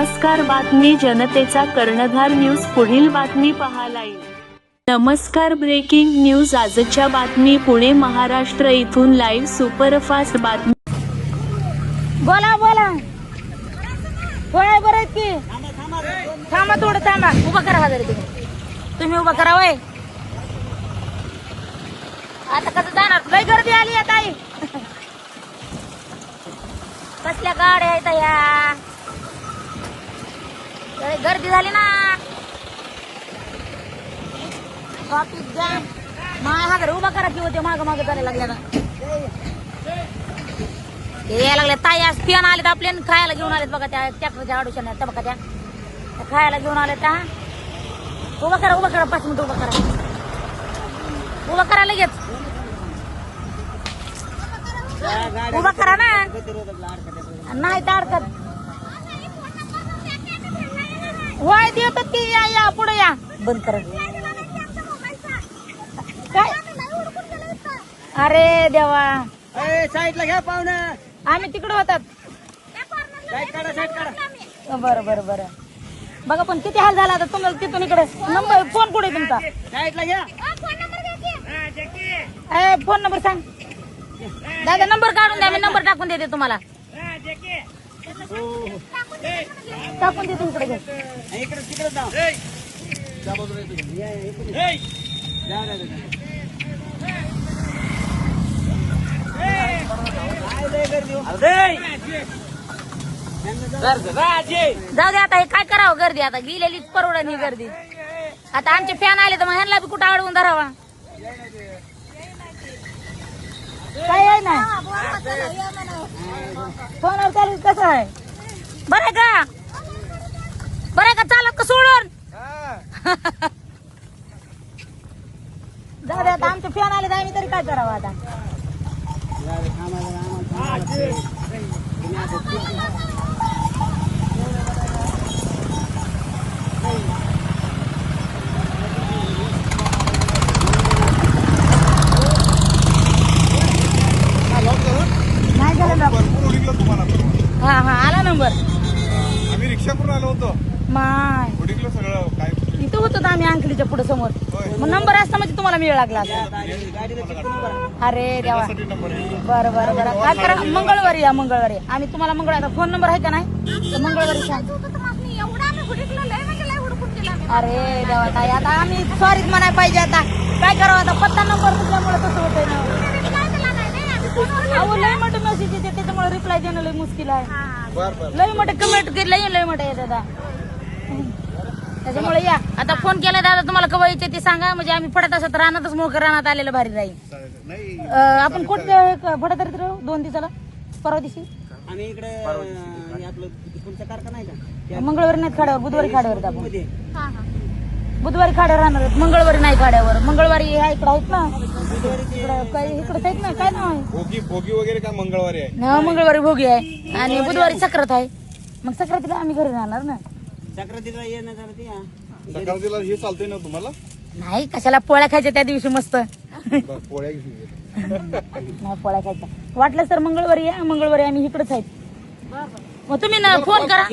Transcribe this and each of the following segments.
नमस्कार, बातमी जनतेचा कर्णधार न्यूज पुढील बातमी पाहायला येईल. नमस्कार, ब्रेकिंग न्यूज. आजच्या बातमी पुणे महाराष्ट्र इथून लाईव्ह सुपरफास्ट बातमी. बोला बोला. होय बरं की. थांबा थोडं थांबा. उभा करा जरा तुम्ही उभा करा. वय आता कसं जाणार? लय गर्दी आली आता आई. कसल्या गाड्या आहेत ह्या? गर्दी झाली ना. Traffic jam. माय हा उभा करा की होते माग माग करायला लागल्या ना. यायला लागले ताई. आज पियान आलेत आपल्या खायला घेऊन आलेत बघा. त्या ट्रॅक्टरच्या आडूच्या त्या बघा त्या खायला घेऊन आले. त्या उभा करा 5 मिनिट उभा करा लगेच. उभा करा ना. नाही तर अडकत. होय देतात की. या पुढे या. बंद करा. काय? अरे देवा. साईडला घ्या पाहुणा. आम्ही तिकडे होतात. बरं बरं बरं. बघा पण किती हाल झाला आता तुम्हाला. तिथून इकडे नंबर फोन कुठे तुमचा? साईडला घ्या. फोन नंबर सांग दादा. नंबर काढून द्या. मी नंबर टाकून देते तुम्हाला. टाकून देते इकडे घ्या. इकडे तिकडे जा. जाऊ दे आता. हे काय करावं? गर्दी आता गेलेलीच परवडणी गर्दी. आता आमचे फॅन आले तर मग ह्यांना बी कुठं अडवून धरावा. काय आहे ना फोनवर चालू. कसं आहे? बरं आहे का? बरं आहे का? चालत का सोडून? जाऊ दे आता. आमचे फॅन आले तर आम्ही तरी काय करावं आता? नाही झालं. हा हा आला नंबर. आम्ही रिक्षा करून आलो होतो. माय उडीकलं सगळं काय. इथं होतो आम्ही अंकलीच्या पुढे समोर. मग नंबर असता म्हणजे तुम्हाला मिळ लागला असता. अरे देवा. बरं बरं बरं. काय करा? मंगळवारी या. मंगळवारी आम्ही तुम्हाला मंगळवारी. फोन नंबर आहे का नाही? तर मंगळवारी सांग. अरे देवा ताई. आता आम्ही सॉरीच म्हणाय पाहिजे. आता काय करावं? आता पत्ता नंबर नसल्यामुळे तसं होतंय ना. अहो लय मोठे मेसेज येते त्याच्यामुळे रिप्लाय देणं लय मुश्किल आहे. लय मोठे कमेंट लय मोठे येते दादा. त्याच्यामुळे या. आता फोन केला दादा तुम्हाला कवा यायचे ते सांगा. म्हणजे आम्ही फडत असत रानातच मोकळं रानात आलेलं भारी राहील. आपण कुठे फडत राहू 2 दिवसाला? परवा दिवशी आम्ही इकडे आपलं तुमचा कारखाना आहे का? मंगळवारी नाही खाड्यावर. बुधवारी खाड्यावर आपण. बुधवारी खाड्यावर राहणार आहेत. मंगळवारी नाही खाड्यावर. मंगळवारी इकडे आहेत ना. इकडे आहेत ना. काय नाव आहे? भोगी वगैरे का मंगळवारी आहे? मंगळवारी भोगी आहे आणि बुधवारी सक्रात आहे. मग सक्रातीला आम्ही घरी राहणार ना. सक्रातीला येणं जरा ते. सकाळीला हे चालतंय ना तुम्हाला? नाही कशाला पोळ्या खायच्या त्या दिवशी मस्त. पोळ्या घेऊन नाही पोळ्या खायच्या. वाटलंच तर मंगळवारी या. मंगळवारी आम्ही इकडेच आहेत. मग तुम्ही ना फोन करा.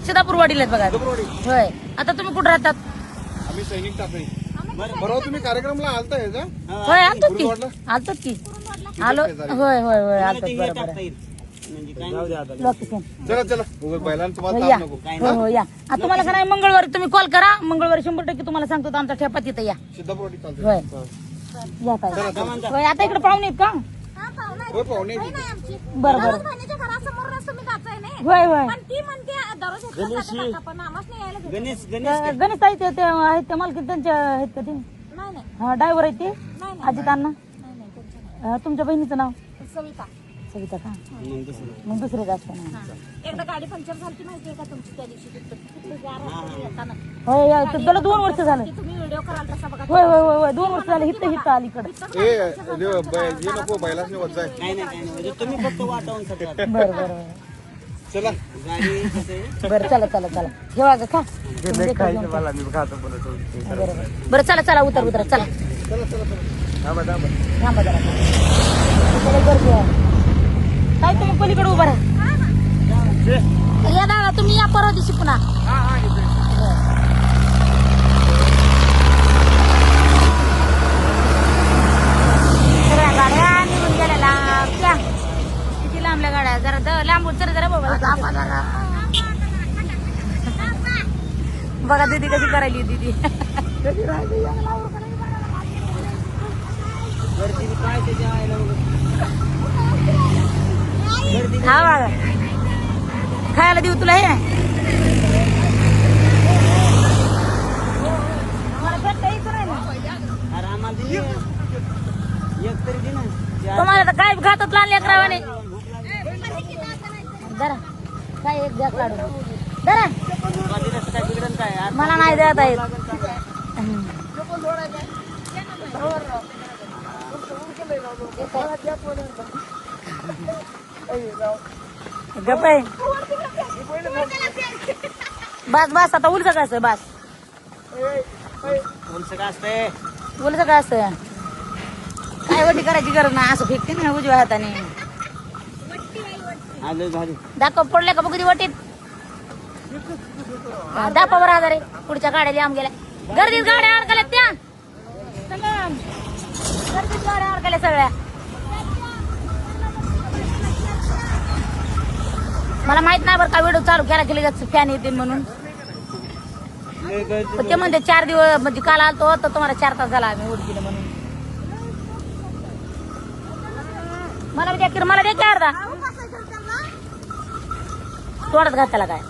सिद्धापूरवाडीला बघा. होय. आता तुम्ही कुठे राहतात? आम्ही सैनिक टाकळी. बरोबर. तुम्ही कार्यक्रमला आलताय का? होय आलतात की. आलो. होय होय होय आलतात. बरोबर. लोकेशन. चला चला. उगाच बैलांचं मला या. ताप नको. हो हो या. आता तुम्हाला का नाही मंगळवारी तुम्ही कॉल करा. मंगळवारी 100% तुम्हाला सांगतो आमचा ठेपा तिथं या. सिद्धापूरवाडी चालतंय. होय. या ताई. होय. आता इकडे पाहुणे आहेत का? हो पाहुणे. बरं बरं. होय होय. गणेश ताई ते आहेत ते मालकी त्यांच्या आहेत का ते? हा ड्रायव्हर आहेत ते. अजित अण्णा. तुमच्या बहिणीचं नाव? सविता का? मग दुसरे असतं ना. एकदा गाडी पंक्चर झाली माहितीये का तुमची त्या दिवशी? होय. त्याला 2 वर्ष झालं. तुम्ही व्हिडिओ कराल तसा बघा. होय होय होय होय. 2 वर्ष झाले. हित अलीकडे. हे नको बैलासने वजा आहे. नाही नाही. तुम्ही फक्त वाटावून सगळं. बरं बरं बरं. चला. बरं चला चला चला. ठेवा ग खा. बरं चला चला. उतर चला. थांबा जरा. गर्दी आहे. काय तुम्ही पलीकडे उभा राहा. या दादा तुम्ही या परवा दिवशी. पुन्हा सगळ्या गाड्या निघून गेल्या लांबच्या. किती लांबल्या गाड्या जरा लांब उतर जरा बाबा. बघा दीदी कशी करायली दीदी. गर्दी काय त्याच्या आईला गर्दी हा बघा खायला देऊ तुला हे मला भेटता येत नाही ना. अरे आम्हाला दिली एक तरी दे ना. तुम्हाला तर काय घातात लहान लेकरावाने. जरा काय एक घ्या काढून जरा काय बिघडन काय मला नाही देत आहेत. गप आहे. बस बस आता उलच काय असतं बस उलस काय असतंय उलच काय असतं काय वटी करायची गरज नाही. असं फेकते ना उजव्या हाताने. आलं भारी दाखव पडल्या का बघ किती वटीत. दाखव बरं आजारे पुढच्या गाड्या लांब गेल्या. गर्दीत गाड्या अडकल्यात त्या सगळ्या. गर्दीत गाड्या अडकल्या सगळ्या. मला माहित नाही बरं का व्हिडिओ चालू केला की लगेच फॅन येतील म्हणून. लय गर्दी पण ते म्हणते 4 दिवस म्हणजे काल आलतो तर तुम्हाला 4 तास झाला आम्ही उडकीला म्हणून. मला द्या की मला द्या की अर्धा तोंडात घातला काय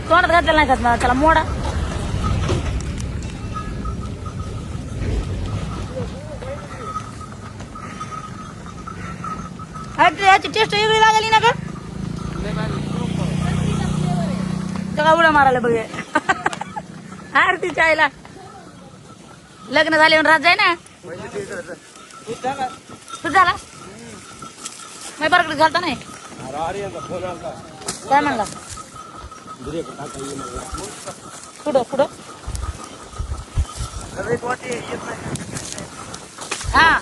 तोंडात घातलेला नाही खात मला. त्याला मोडा याची टेस्ट वेगळी लागली ना का का उड्या मारायला बघे. आरतीच्या आईला लग्न झाल्यावर रात जाय ना. तू झाला मी बरकडे झालता नाही काय म्हणला पुढं पुढं हा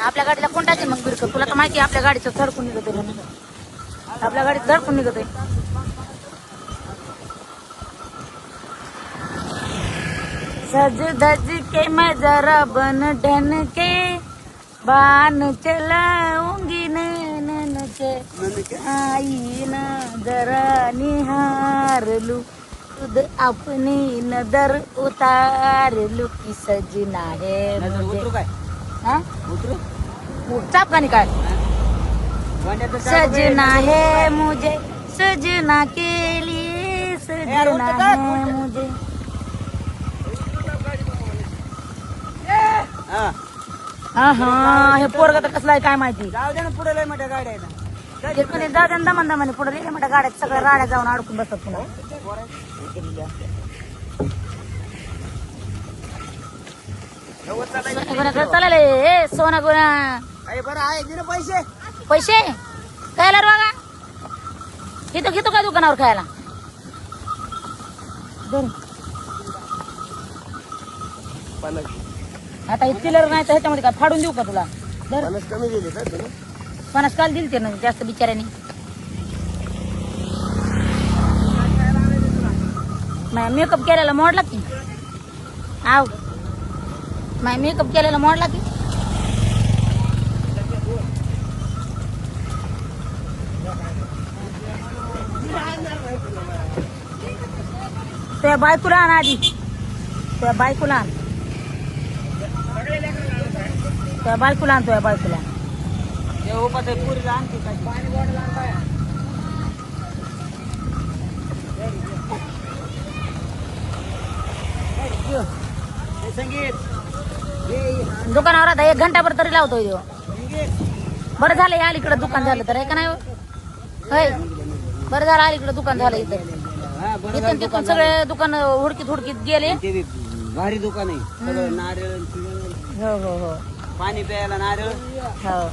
आपल्या गाडीला कोण टाकेल मग बिरक. तुला तर माहिती आहे आपल्या गाडीचं धडकून निघत आहे म्हणून. आपल्या गाडीत धडकून निघत आहे. सज धज के मैं जरा बन ढन के बान चलाऊंगी नैनन के आई न जरा निहार लू खुद अपनी नजर उतार लू की सजना है मुझे. उतरू काय हा उतरू चाप गाणी काय वांड्याचं सजना है मुझे सजना के लिए सजना है मुझे. हा हा हा हे पोरग तर कसला आहे काय माहिती. जाऊ दे ना पुढे लय मोठ्या गाड्या आहेत ना. ते कोणी जाऊ दे दमान दमाने पुढे रे मोठ्या गाड्यात सगळ्या राड्या जाऊन अडकून बसतात पुन्हा. चालेल ए सोना गुना अरे बरं आहे दे ना पैसे पैसे खायला बघा इथं घेतो काय दुकानावर खायला. आता हे चिलर नाही तर ह्याच्यामध्ये काय फाडून देऊ का तुला. कमी दिली का तुम्ही 50 काल दिली ते ना जास्त बिचाऱ्याने. मेकअप केलेला मोडला की आव मेकअप केलेला मोडला की तुझ्या बायकोला आण आधी. तुझ्या बायकोला आण तुझ्या बायकोला आण तुझ्या बायकोला. ते उपास पुरीला आणते काय पाणी बॉटल आण काय संगीत दुकानावर आता 1 घंटाभर तरी लावतोय तो. संगीत बरं झालं या अलीकडे दुकान झालं तर आहे का नाही होय. बरं झालं अलीकडे दुकान झालं इथं. हा बरं इथून तिथून सगळे दुकान हुडकीत हुडकीत गेले. ते बी भारी दुकान आहे सगळं नारळ हो हो हो पाणी प्यायला नारळ हो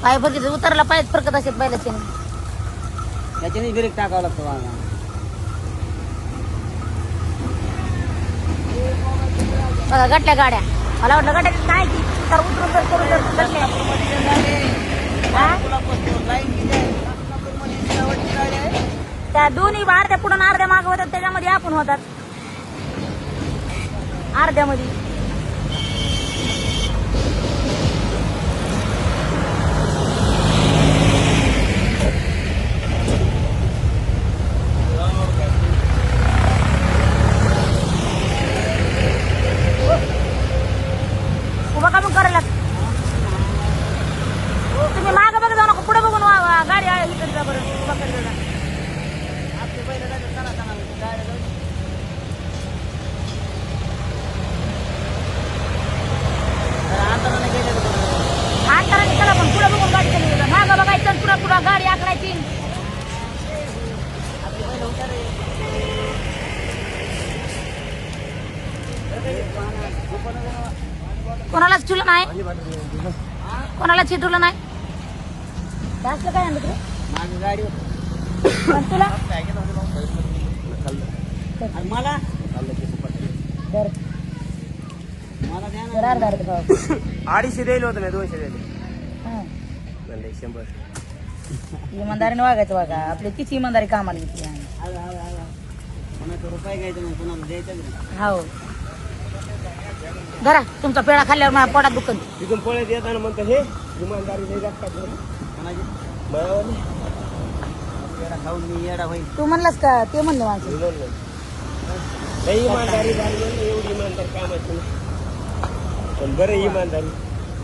पाय फरकीत उतरला पायच फरकत असेल पहिल्याचे. त्याच्याने ब्रेक टाकावं लागतं वाहन. बघा गटल्या गाड्या. मला वाटलं गट्या काय की तर उतरून तर करून तर गटल्या. हा? त्या दोन्ही अर्ध्या पुढून अर्ध्या मागे होतात त्याच्यामध्ये आपण होतात अर्ध्यामध्ये. उभा का मग करायला तुम्ही मागं बघा जाऊ नका पुढे बघून गाडी आहे इकडे जा बरं. उभा करायला जा. अंतराने चला पण पुढे बघून गाडी चालली जाते. मागं बघायचं पुढे पुढे गाडी आकडायची. कोणालाच चिटलं नाही. कोणाला चिटवलं नाही. असलं काय आणलं तुला माझी गाडी पण तुला आणि मला बरं मला द्या ना. जरा अर्धा अर्धा भाव. 250 दिले होते मी 200 दिले. हं. म्हणले 100. इमानदारीने वागायचं बघा. आपली किती इमानदारी कामाला घेतली आहे. कोणाचा रुपये घ्यायचं मग कोणाला द्यायचं नाही. हो धरा तुमचा पेढा खाल्ल्यावर माझ्या पोटात दुखन. तिथून पळत येताना म्हणतो हे इमानदारी नाही जास्त कोणाची मळावाली येडा खाऊन मी येडा होईल. तू म्हणलास का ते म्हणले माणसं. नाही इमानदारी झाली म्हणलं एवढी इमानदार कामाची नाही. पण बरं इमानदारी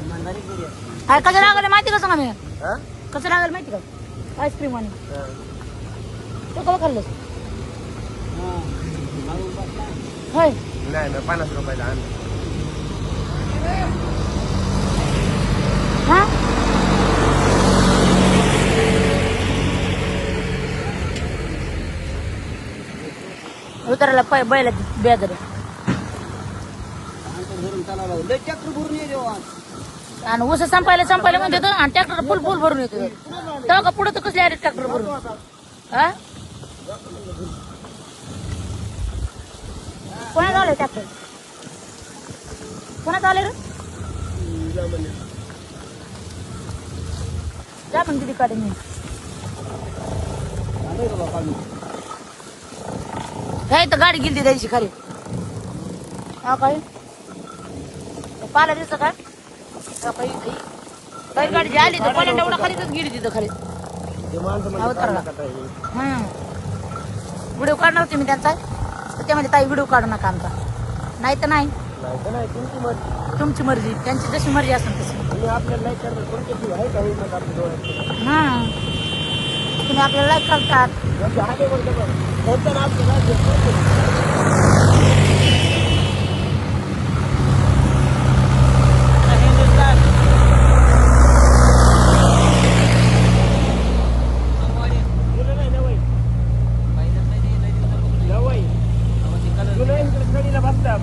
इमानदारी केली असते. काय कसं लागलं माहिती का सांगा मी. हा? कसं लागलं माहिती का आईस्क्रीम आणि हा. तो कवा खाल्लं हा. मागून बसला. होय नाही मी 50 रुपयाला आणलं. हा उतरायला बैला बेदर धरून चालावं लागलं. लय ट्रॅक्टर भरून ये देवा. आणि ऊस संपायला म्हणते तो आणि ट्रॅक्टर फुल फुल भरून येतो. तेव्हा का पुढे तर कसले आले ट्रॅक्टर भरून. हा कोणाच आले ट्रॅक्टर कोणाच आले रे. जा पण किती काढे मी हे तर गाडी गेली त्याची खाली. हा काय पाला दिसत काय काही गाडी जी आली तर पाला एवढा खालीच गेली तिथं खाली. व्हिडिओ काढणार होते मी त्यांचा तर त्यामध्ये ताई व्हिडिओ काढू नका आमचा. नाही तर नाही तुमची मर्जी. त्यांची जशी मर्जी असेल तशी. हा तुम्ही आपल्याला लाईक करतात.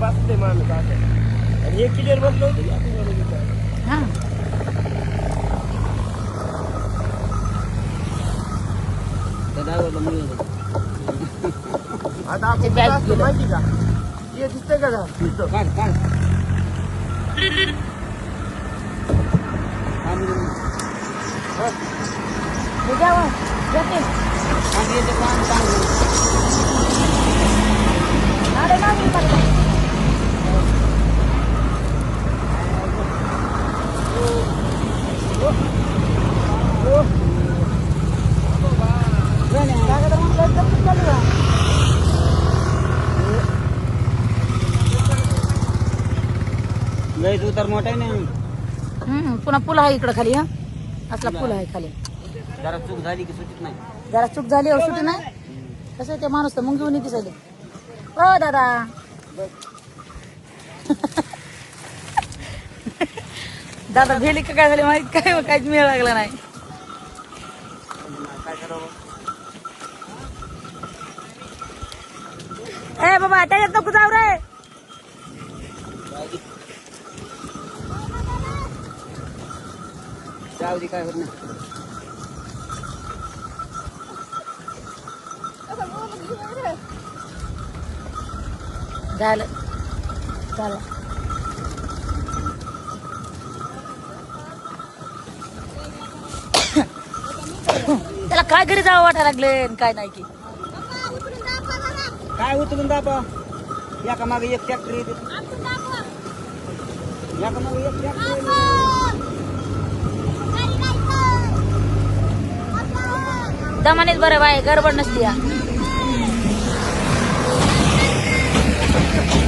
बसते माणूस आणि एक क्लिअर बसलो. हा आता आपण माहिती का हे दिसतंय का काढ काढ. लय उतार मोठा आहे ना. पुन्हा पूल आहे इकडं खाली. हा असला पूल आहे खाली. जरा चूक झाली की सुटीत नाही. जरा चूक झाली औषध नाही. कसं ते माणूस तर मुंगी उनी दिसायले. हो दादा दादा भेली का काय झाली माहित काय काहीच मिळ लागला नाही. ए बाबा त्याच्यात नको जाऊ रे. जाऊ दे काय होत नाही. झालं चला. त्याला काय घरी जावं वाटायला लागले काय नाही की काय उचलून दाबा एका मागे एक ट्रॅक्टर येते एका मागे एक ट्रॅक्टर दमानेच बरं बाय गडबड नसती या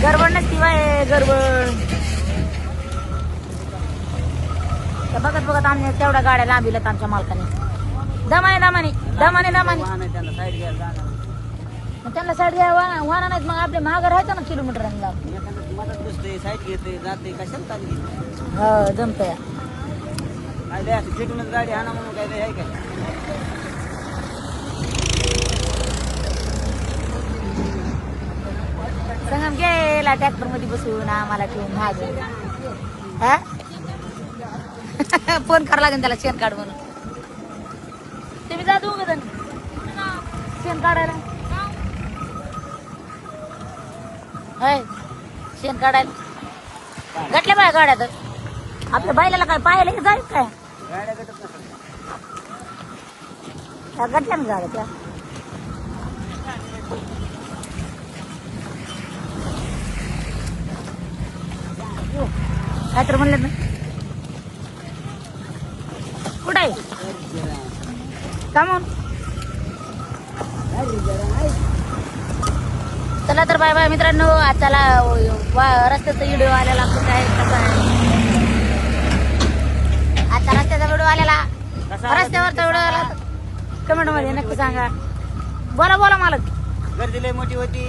गडबड नसती बाय गडबड तर बघत बघत आम्ही तेवढ्या गाड्या लांबिल्यात आमच्या मालकाने दमाने दमाने दमाने दमाने त्यांना साईड घ्यायला जाणार मग त्यांना साईड घ्यावा वाहना नाहीत मग आपले महाग राहायचं ना किलोमीटर मदत बसते साईड घेते जाते कशाला चालली हो जमतंय काय द्या तिकडूनच गाडी आणा म्हणून काय द्या आहे काय संगम गेला ट्रॅक्टर मध्ये बसून आम्हाला ठेवून महाग हा फोन करावं लागेल त्याला शेण काढ म्हणून तुम्ही जा दोघं जण शेण काढायला होय शेण काढायला गटल्या बाय गाड्यात आपल्या बैलाला काय पाहायला की जाईल काय गाड्या गटत नसतात त्या गटल्या ना गाड्या त्या काय तर म्हणलं ना कुठं आहे का म्हणून चला तर बाय बाय मित्रांनो आजच्याला रस्त्याचा व्हिडिओ आलेला कुठं आहे कसं आहे आजचा रस्त्याचा व्हिडिओ आलेला रस्त्यावरचा व्हिडिओ आला कमेंट मध्ये नक्की सांगा बोला बोला मालक गर्दी लय मोठी होती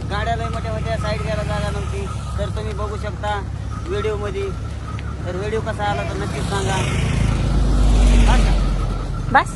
गाड्या लय मोठ्या होत्या साईड घ्यायला जागा नव्हती तर तुम्ही बघू शकता व्हिडिओ मध्ये तर व्हिडिओ कसा आला तर नक्कीच सांगा बस